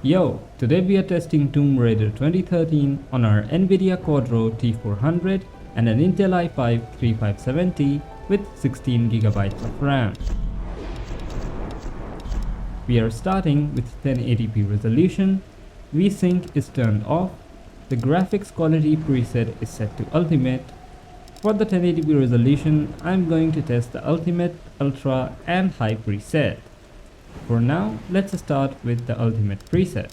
Yo, today we are testing Tomb Raider 2013 on our NVIDIA Quadro T400 and an Intel i5-3570 with 16GB of RAM. We are starting with 1080p resolution, VSync is turned off, the graphics quality preset is set to Ultimate. For the 1080p resolution, I'm going to test the Ultimate, Ultra and High preset. For now, let's start with the Ultimate preset.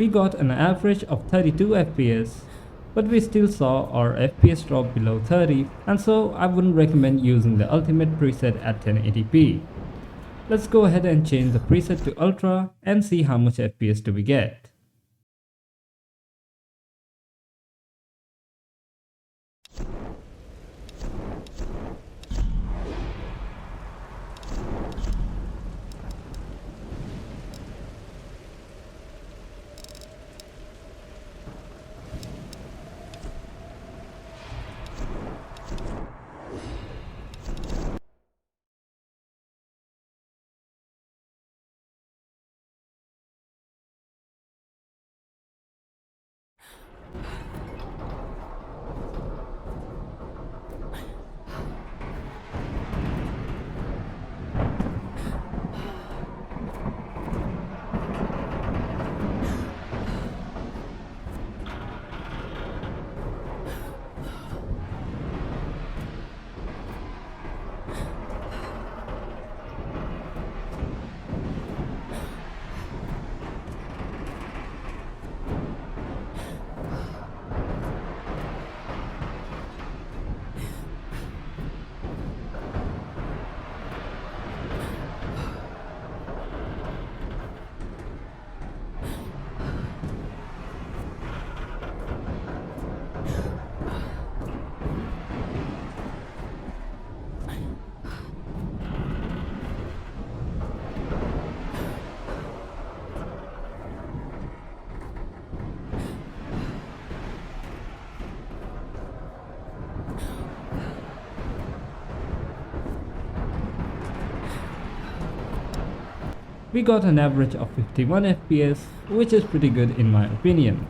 We got an average of 32 FPS, but we still saw our FPS drop below 30, and so I wouldn't recommend using the Ultimate preset at 1080p. Let's go ahead and change the preset to Ultra and see how much FPS do we get. We got an average of 51 FPS, which is pretty good in my opinion.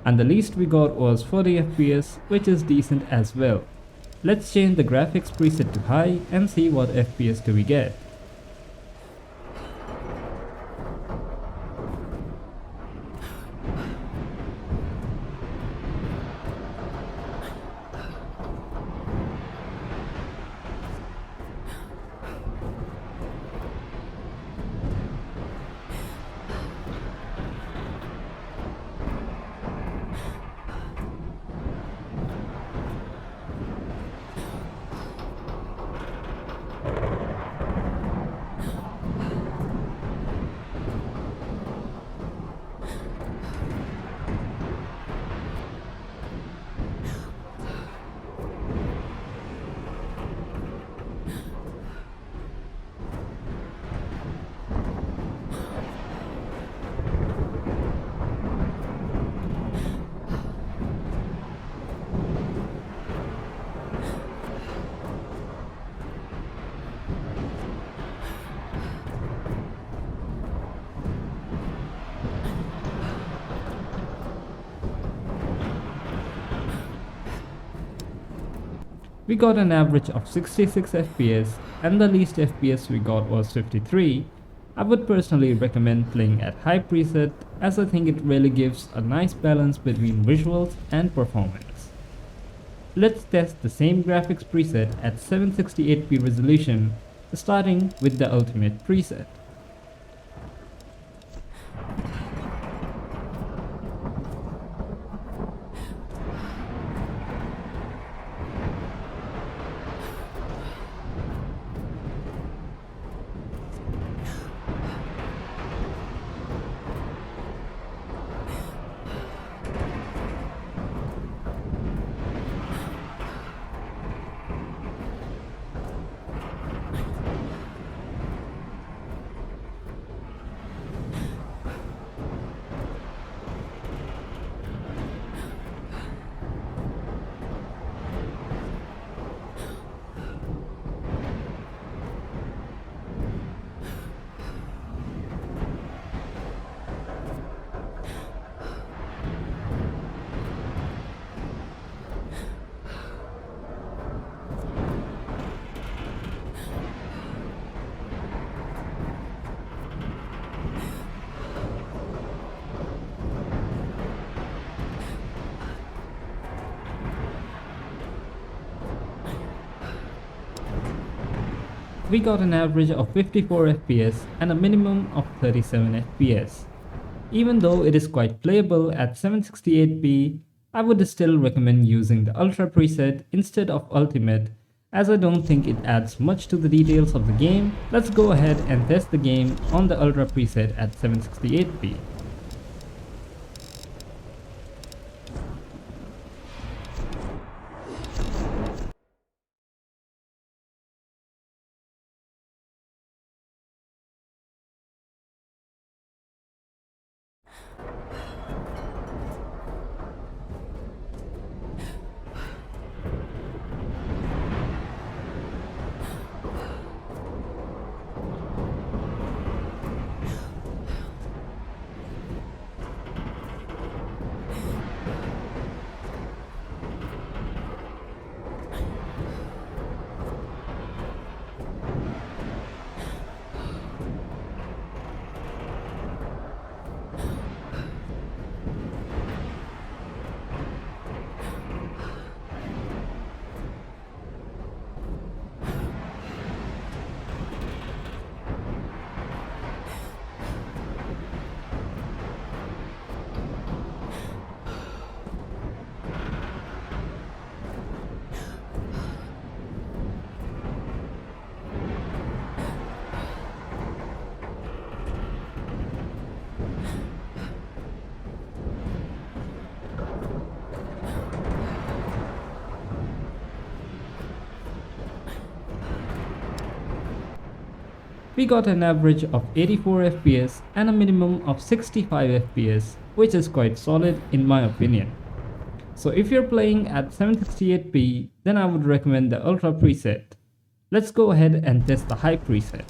And the least we got was 40 FPS, which is decent as well. Let's change the graphics preset to high and see what FPS do we get. We got an average of 66 FPS and the least FPS we got was 53. I would personally recommend playing at high preset as I think it really gives a nice balance between visuals and performance. Let's test the same graphics preset at 768p resolution, starting with the ultimate preset. We got an average of 54 FPS and a minimum of 37 FPS. Even though it is quite playable at 768p, I would still recommend using the Ultra preset instead of Ultimate as I don't think it adds much to the details of the game. Let's go ahead and test the game on the Ultra preset at 768p. We got an average of 84 FPS and a minimum of 65 FPS, which is quite solid in my opinion. So if you're playing at 768p, then I would recommend the Ultra preset. Let's go ahead and test the High preset.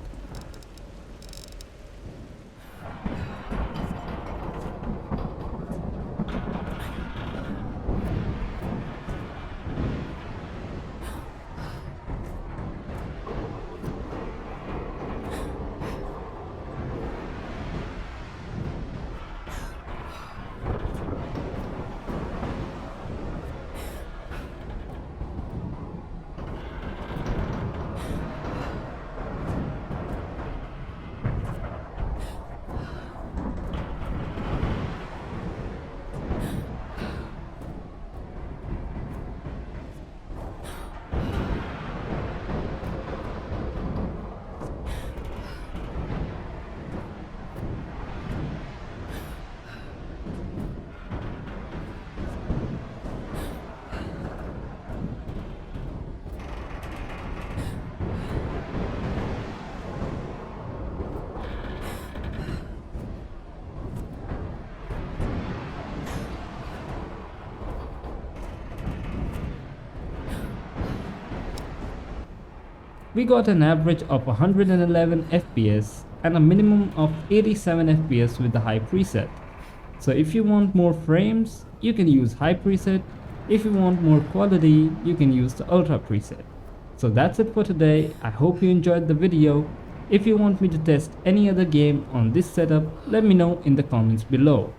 We got an average of 111 FPS and a minimum of 87 FPS with the High preset. So if you want more frames, you can use High preset, If you want more quality, you can use the Ultra preset. So that's it for today. I hope you enjoyed the video. If you want me to test any other game on this setup, let me know in the comments below.